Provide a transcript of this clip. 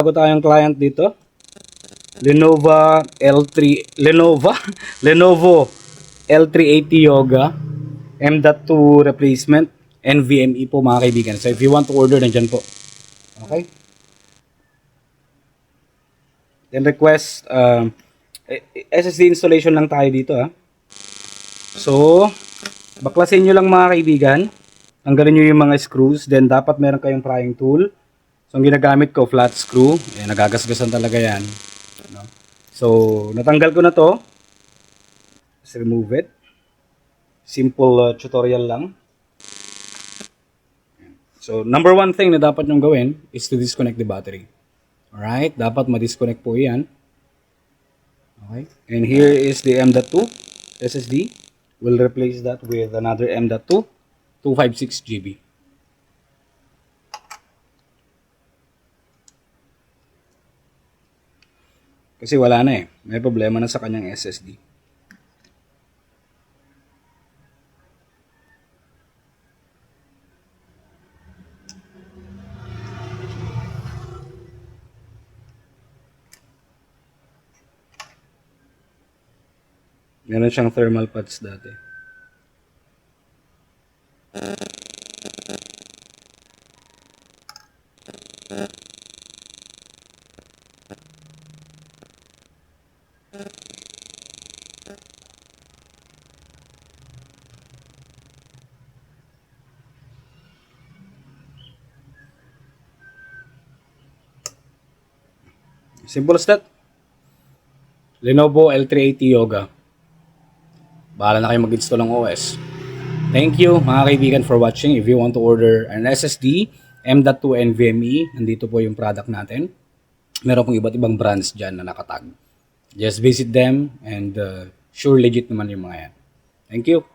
bago tayong client dito. Lenovo Lenovo L380 Yoga M.2 replacement NVMe po mga kaibigan. So if you want to order, nandyan po. Okay? Then request SSD installation lang tayo dito So baklasin nyo lang mga kaibigan. Tanggalin nyo yung mga screws. Then dapat meron kayong prying tool. So ang ginagamit ko, flat screw. Nagagasgasan talaga yan. So natanggal ko na to. Let's remove it. Simple tutorial lang. So number one thing na dapat nyong gawin is to disconnect the battery. Alright, dapat ma-disconnect po yan. Okay, and here is the M.2 SSD. We'll replace that with another M.2 256 GB. Kasi wala na may problema na sa kanyang SSD. Meron siyang thermal pads dati. Simple as that. Lenovo L380 Yoga. Bahala na kayo mag-install ng OS. Thank you mga kaibigan for watching. If you want to order an SSD, M.2 NVMe, nandito po yung product natin. Meron pong iba't ibang brands dyan na nakatag. Just visit them and sure legit naman yung mga yan. Thank you.